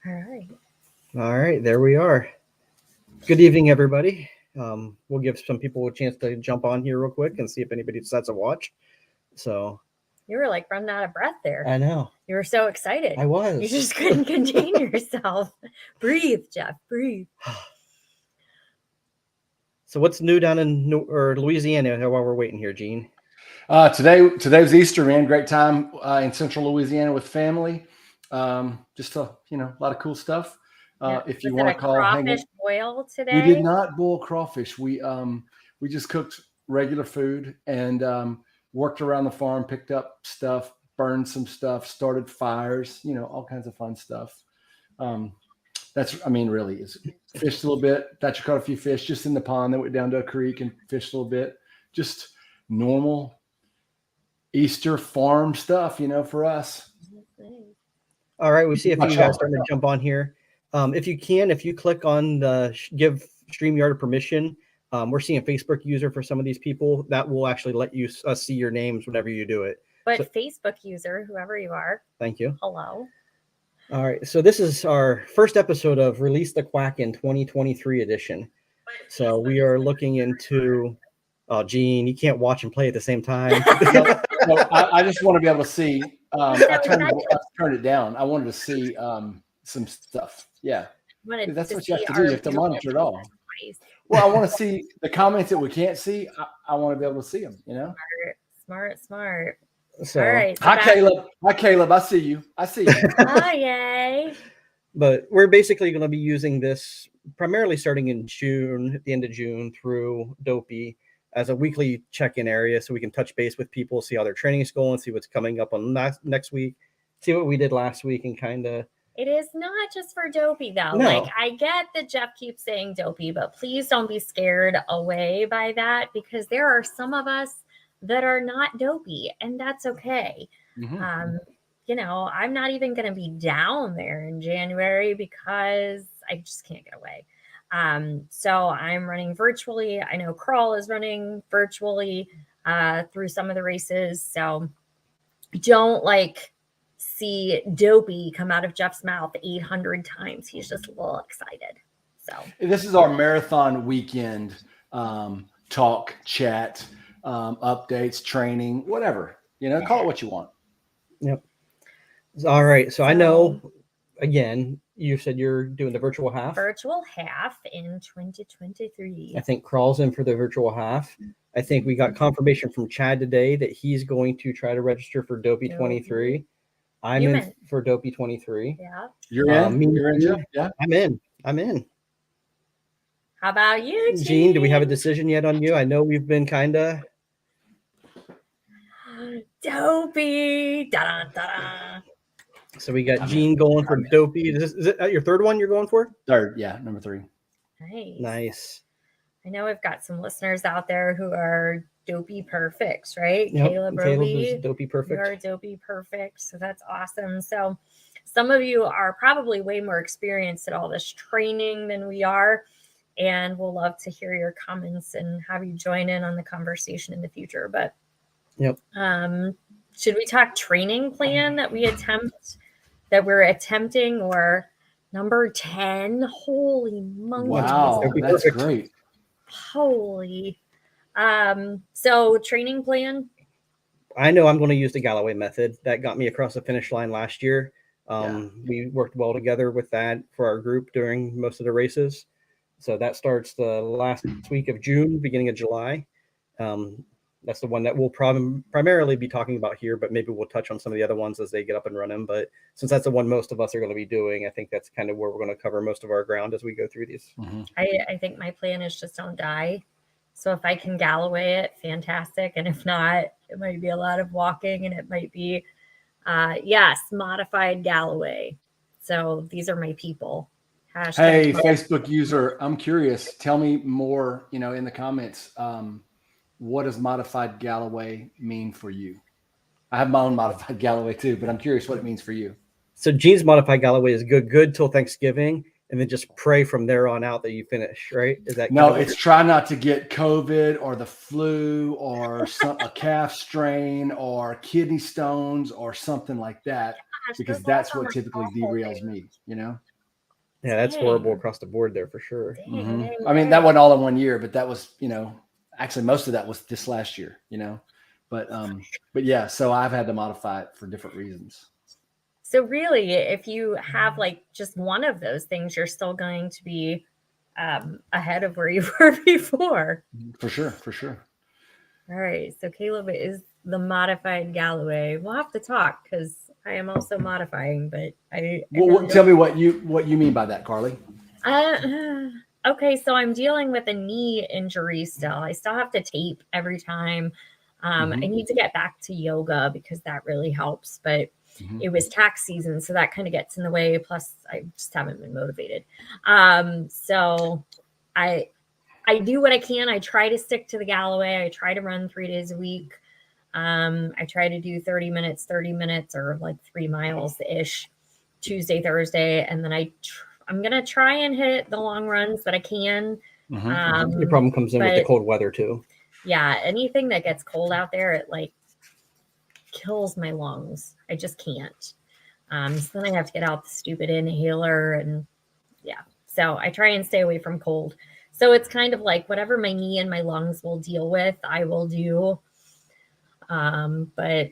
All right. All right, there we are. Good evening, everybody. We'll give some people a chance to jump on here real quick and see if anybody decides to watch. So You were like running out of breath there. I know. You were so excited. I was. You just couldn't contain yourself. Breathe, Jeff. Breathe. So what's new down in Louisiana while we're waiting here, Gene? Today was Easter, man. Great time in Central Louisiana with family. Just a lot of cool stuff. If you want to call, crawfish boil today. We did not boil crawfish. We just cooked regular food and worked around the farm, picked up stuff, burned some stuff, started fires. All kinds of fun stuff. Really, is fished a little bit. Thatcher caught a few fish just in the pond. Then went down to a creek and fished a little bit. Just normal Easter farm stuff, for us. All right, we see if you guys starting to jump on here. If you click on the give StreamYard permission, we're seeing a Facebook user for some of these people that will actually let you see your names whenever you do it. But Facebook user, whoever you are. Thank you. Hello. All right, so this is our first episode of Release the Quacken 2023 edition. So we are looking into. Oh, Gene, you can't watch and play at the same time. No, I just want to be able to see. I turned it down. I wanted to see some stuff. Yeah, that's what you have to do. You have to monitor it all. Well, I want to see the comments that we can't see. I want to be able to see them. Smart. So, all right. So Hi, Caleb. I see you. Hi, yay. But we're basically going to be using this primarily starting in June, at the end of June, through Dopey as a weekly check-in area, so we can touch base with people, see how their training is going, see what's coming up on next week, see what we did last week, and kind of. It is not just for Dopey, though. No. Like, I get that Jeff keeps saying Dopey, but please don't be scared away by that, because there are some of us that are not Dopey, and that's okay. Mm-hmm. I'm not even going to be down there in January because I just can't get away. So I'm running virtually. I know Crawl is running virtually through some of the races. So don't see Dopey come out of Jeff's mouth 800 times. He's just a little excited. So this is our marathon weekend talk, chat, updates, training, whatever. Call it what you want. Yep. All right. So I know, again, you said you're doing the virtual half. Virtual half in 2023. I think Crawl's in for the virtual half. I think we got confirmation from Chad today that he's going to try to register for Dopey 23. I'm in for Dopey 23. Yeah. You're in? You're in, Jeff? Yeah. I'm in. How about you, Gene? Do we have a decision yet on you? I know we've been kind of. Dopey. Da-da-da-da. So we got Gene going for Dopey. Is it your third one you're going for? Third, yeah, number 3. Nice. I know we've got some listeners out there who are Dopey perfects, right? Yep. Caleb is Dopey perfect. You are Dopey perfect, so that's awesome. So some of you are probably way more experienced at all this training than we are, and we'll love to hear your comments and have you join in on the conversation in the future. But should we talk training plan that we're attempting, or number 10? Holy monkey. Wow, that's great. Holy. So training plan. I know I'm going to use the Galloway Method. That got me across the finish line last year. We worked well together with that for our group during most of the races. So that starts the last week of June, beginning of July. That's the one that we'll primarily be talking about here, but maybe we'll touch on some of the other ones as they get up and running. But since that's the one most of us are going to be doing, I think that's kind of where we're going to cover most of our ground as we go through these. Mm-hmm. I think my plan is just don't die. So if I can Galloway it, fantastic. And if not, it might be a lot of walking, and it might be, modified Galloway. So these are my people. Hey, Facebook user, I'm curious. Tell me more, in the comments. What does modified Galloway mean for you? I have my own modified Galloway too, but I'm curious what it means for you. So Gene's modified Galloway is good till Thanksgiving, and then just pray from there on out that you finish, right? Is that no? It's try not to get COVID or the flu or a calf strain or kidney stones or something like that, because that's what typically derails me. Yeah, that's horrible across the board there for sure. Mm-hmm. I mean, that wasn't all in 1 year, but that was, actually most of that was this last year, but yeah, so I've had to modify it for different reasons. So really, if you have like just one of those things, you're still going to be ahead of where you were before. For sure. All right. So Caleb is the modified Galloway. We'll have to talk because I am also modifying, but tell me what you mean by that, Carly. Okay, so I'm dealing with a knee injury still. I still have to tape every time. I need to get back to yoga because that really helps, but it was tax season, so that kind of gets in the way. Plus, I just haven't been motivated. So I do what I can. I try to stick to the Galloway. I try to run 3 days a week. I try to do 30 minutes, or like 3 miles ish Tuesday, Thursday. And then I'm going to try and hit the long runs that I can. The problem comes in with the cold weather too. Yeah. Anything that gets cold out there, it like kills my lungs. I just can't. So then I have to get out the stupid inhaler and yeah. So I try and stay away from cold. So it's kind of like whatever my knee and my lungs will deal with, I will do. But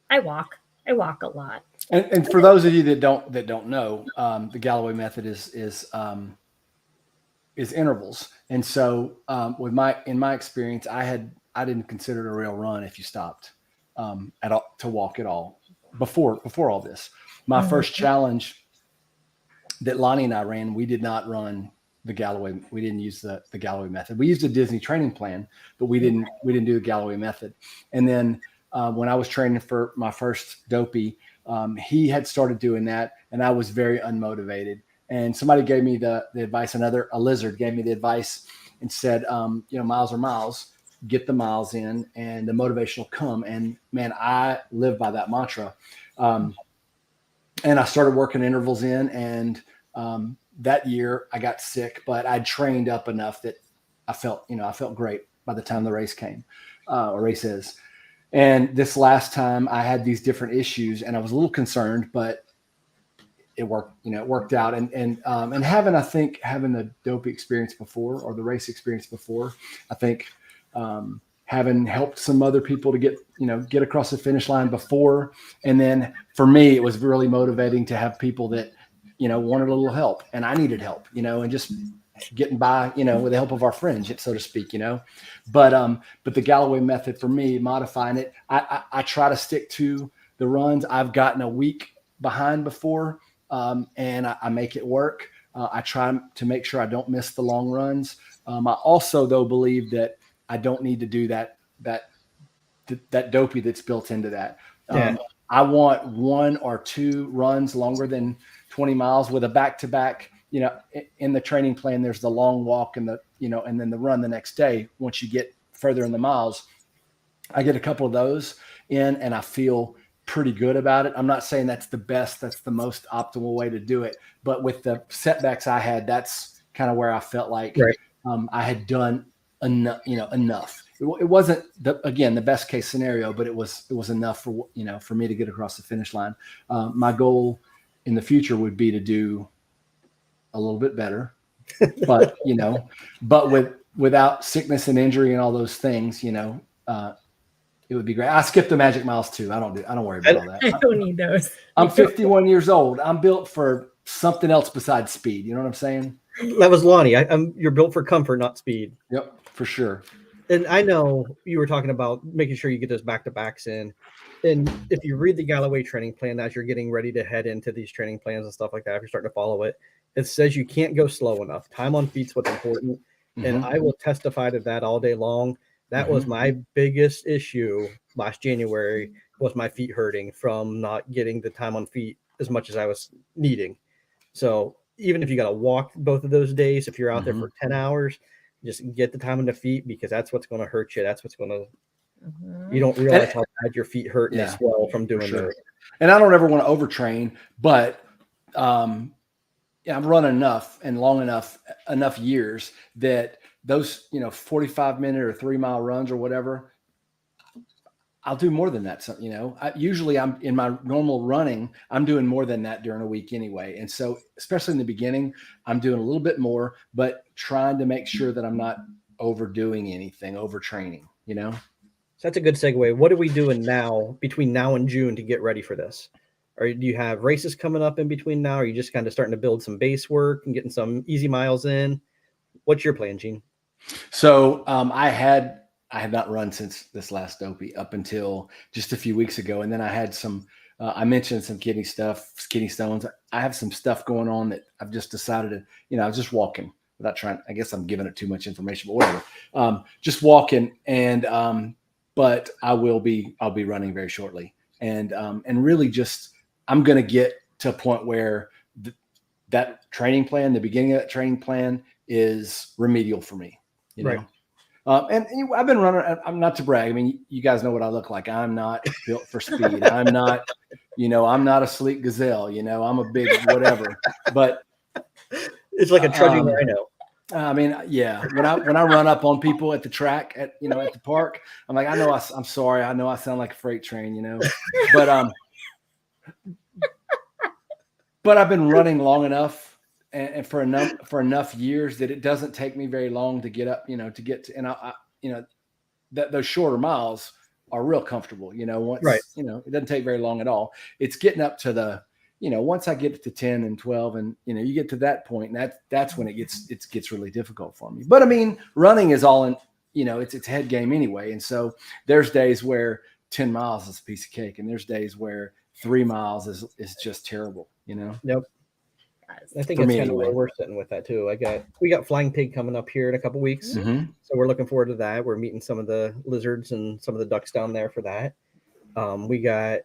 I walk a lot. And for those of you that don't know, the Galloway method is intervals. And so in my experience, I didn't consider it a real run if you stopped at all to walk at all before all this. My first challenge that Lonnie and I ran, we did not run the Galloway. We didn't use the Galloway method. We used a Disney training plan, but we didn't do the Galloway method. And then when I was training for my first dopey, he had started doing that, and I was very unmotivated. And somebody gave me the advice. A lizard gave me the advice and said, miles are miles. Get the miles in, and the motivation will come. And man, I live by that mantra. And I started working intervals in, and that year I got sick, but I trained up enough that I felt great by the time the race came, or race is. And this last time I had these different issues, and I was a little concerned, but it worked. It worked out. And having the dopey experience before, or the race experience before, I think having helped some other people to get across the finish line before, and then for me it was really motivating to have people that wanted a little help, and I needed help, and just getting by, with the help of our friends, so to speak, but the Galloway method for me, modifying it, I try to stick to the runs. I've gotten a week behind before, and I make it work. I try to make sure I don't miss the long runs. I also though believe that I don't need to do that dopey that's built into that. I want 1 or 2 runs longer than 20 miles with a back-to-back. In the training plan, there's the long walk and and then the run the next day. Once you get further in the miles, I get a couple of those in, and I feel pretty good about it. I'm not saying that's the best, that's the most optimal way to do it, but with the setbacks I had, that's kind of where I felt like I had done enough. It wasn't the best case scenario, but it was enough for me to get across the finish line. My goal in the future would be to do a little bit better, but without sickness and injury and all those things, it would be great. I skipped the magic miles too. I don't worry about all that. I don't need those. I'm 51 years old. I'm built for something else besides speed. You know what I'm saying? That was Lonnie. You're built for comfort, not speed. Yep, for sure. And I know you were talking about making sure you get those back-to-backs in. And if you read the Galloway training plan as you're getting ready to head into these training plans and stuff like that, if you're starting to follow it, it says you can't go slow enough. Time on feet's what's important. And I will testify to that all day long. That was my biggest issue last January, was my feet hurting from not getting the time on feet as much as I was needing. So even if you got to walk both of those days, if you're out there for 10 hours, just get the time on the feet, because that's what's going to hurt you. That's what's going to, you don't realize how bad your feet hurt as well from doing this. And I don't ever want to overtrain, but I've run enough and long enough years that those, 45-minute or 3-mile runs or whatever, I'll do more than that. So, usually I'm in my normal running, I'm doing more than that during a week anyway. And so, especially in the beginning, I'm doing a little bit more, but trying to make sure that I'm not overdoing anything, overtraining, So that's a good segue. What are we doing now between now and June to get ready for this? Or do you have races coming up in between now? Or are you just kind of starting to build some base work and getting some easy miles in? What's your plan, Gene? So I had not run since this last dopey up until just a few weeks ago. And then I had some, I mentioned some kidney stones. I have some stuff going on that I've just decided to, I was just walking without trying. I guess I'm giving it too much information, but whatever. Just walking. And, but I'll be running very shortly. And really just, I'm going to get to a point where that training plan, the beginning of that training plan is remedial for me, Right. And I've been running. I'm not to brag. I mean, you guys know what I look like. I'm not built for speed. I'm not, I'm not a sleek gazelle. I'm a big whatever. But it's like a trudging rhino. I mean, yeah. When I run up on people at the track at the park, I'm like, I'm sorry. I know I sound like a freight train. But I've been running long enough and for enough years that it doesn't take me very long to get up, to get to, and I those shorter miles are real comfortable, once, right. It doesn't take very long at all. It's getting up to the, once I get to 10 and 12 and, you get to that point, and that's when it gets really difficult for me. But I mean, running is all in, it's head game anyway. And so there's days where 10 miles is a piece of cake. And there's days where 3 miles is just terrible, Yep. I think that's kind of where we're sitting with that too. We got Flying Pig coming up here in a couple weeks. Mm-hmm. So we're looking forward to that. We're meeting some of the lizards and some of the ducks down there for that. We got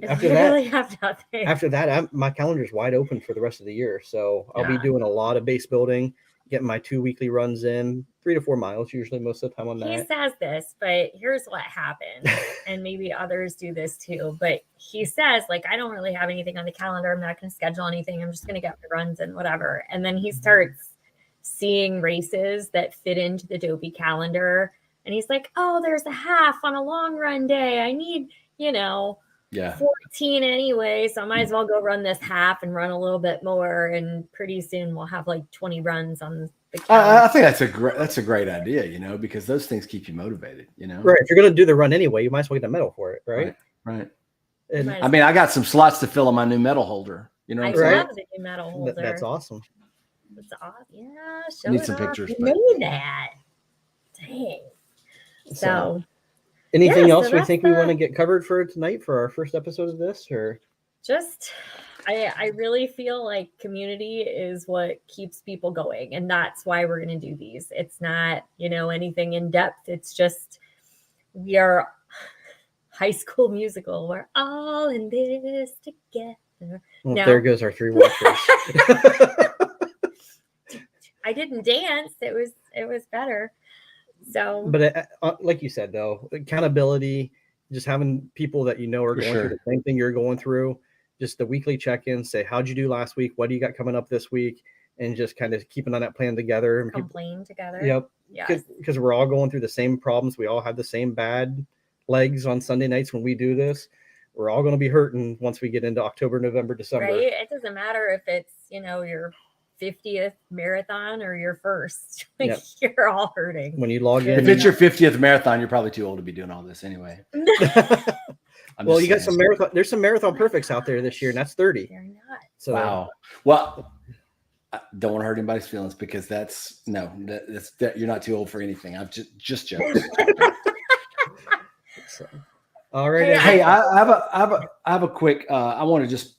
after that, my calendar's wide open for the rest of the year. So I'll be doing a lot of base building, getting my 2 weekly runs in, 3 to 4 miles usually most of the time on that. He says this, but here's what happened. And maybe others do this too. But he says, I don't really have anything on the calendar. I'm not going to schedule anything. I'm just going to get my runs and whatever. And then he starts seeing races that fit into the dopey calendar. And he's like, oh, there's a half on a long run day. I need, 14 anyway. So I might as well go run this half and run a little bit more. And pretty soon we'll have 20 runs on the calendar. I think that's a great idea, because those things keep you motivated, Right. If you're going to do the run anyway, you might as well get a medal for it. Right. And I mean, I got some slots to fill on my new medal holder. I love the new medal holder. That's awesome. That's awesome. Yeah. Show Need some pictures. You made that. Dang. So anything else we think we want to get covered for tonight for our first episode of this, or just I really feel like community is what keeps people going, and that's why we're going to do these. It's not anything in depth. It's just we are High School Musical. We're all in this together. Well, there goes our 3 watchers. I didn't dance. It was better. So, but like you said, though, accountability, just having people that are going through the same thing you're going through, just the weekly check-ins, say, how'd you do last week? What do you got coming up this week? And just kind of keeping on that plan together. And complain together. Yep. Yes. Because we're all going through the same problems. We all have the same bad legs on Sunday nights when we do this. We're all going to be hurting once we get into October, November, December. Right. It doesn't matter if it's, your 50th marathon or your first. You're all hurting. When you log in. If it's your 50th marathon, you're probably too old to be doing all this anyway. Well, you got some marathon. There's some marathon perfects out there this year, and that's 30. They're not. So, wow. Well, I don't want to hurt anybody's feelings because that's you're not too old for anything. I'm just joking. All right. Hey, I have a quick. I want to just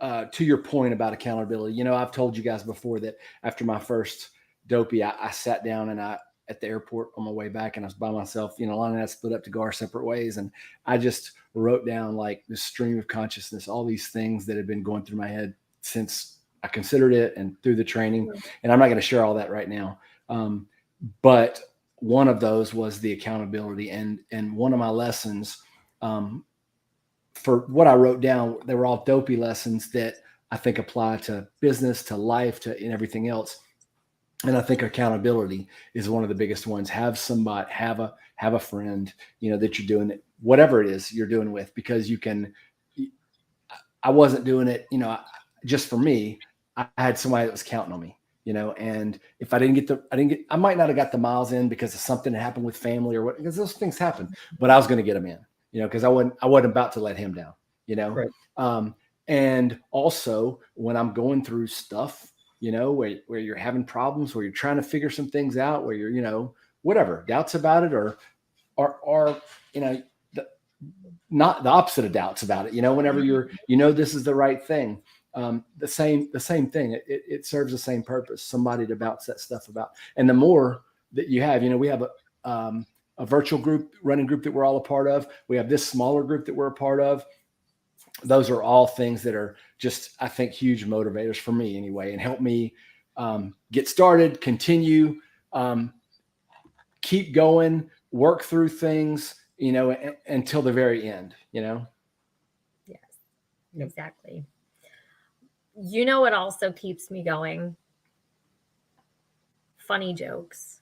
to your point about accountability. I've told you guys before that after my first dopey, I sat down and at the airport on my way back, and I was by myself. Lana and I split up to go our separate ways, and I just wrote down this stream of consciousness, all these things that had been going through my head since I considered it and through the training. And I'm not going to share all that right now, but one of those was the accountability, and one of my lessons for what I wrote down, they were all dopey lessons that I think apply to business, to life, and everything else. And I think accountability is one of the biggest ones. Have somebody, have a friend, that you're doing it, whatever it is you're doing with, because I wasn't doing it, just for me. I had somebody that was counting on me, and if I I might not have got the miles in because of something that happened with family or what, because those things happen, but I was going to get them in, because I wasn't about to let him down, Right. And also when I'm going through stuff, where you're having problems, where you're trying to figure some things out, where you're, whatever, doubts about it or, not the opposite of doubts about it, whenever you're, this is the right thing. The same thing. It serves the same purpose, somebody to bounce that stuff about. And the more that you have, we have a virtual running group that we're all a part of. We have this smaller group that we're a part of. Those are all things that are just, I think, huge motivators for me anyway, and help me get started, continue, keep going, work through things, until the very end, Yes, exactly. What also keeps me going? Funny jokes.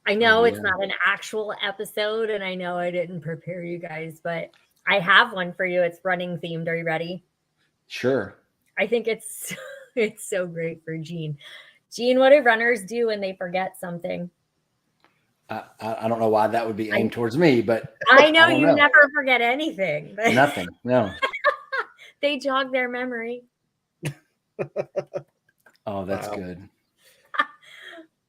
I know it's not an actual episode, and I know I didn't prepare you guys, but I have one for you. It's running themed. Are you ready? Sure. I think it's so great for Gene. Gene, what do runners do when they forget something? I don't know why that would be aimed towards me, but I know you never forget anything. Nothing. No. They jog their memory. Oh, that's good.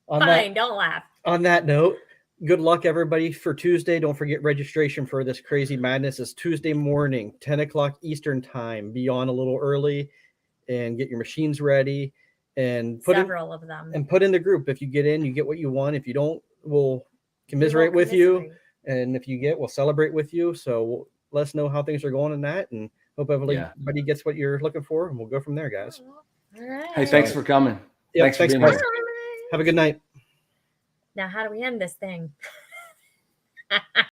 Fine, don't laugh. On that note, good luck, everybody, for Tuesday. Don't forget registration for this crazy madness is Tuesday morning, 10 o'clock Eastern time. Be on a little early and get your machines ready and put several of them. And put in the group. If you get in, you get what you want. If you don't, we'll commiserate with you. And if you get, we'll celebrate with you. So let us know how things are going in that, and hope everybody gets what you're looking for, and we'll go from there, guys. All right. Hey, thanks for coming. Yep, thanks for being here. Have a good night. Now, how do we end this thing?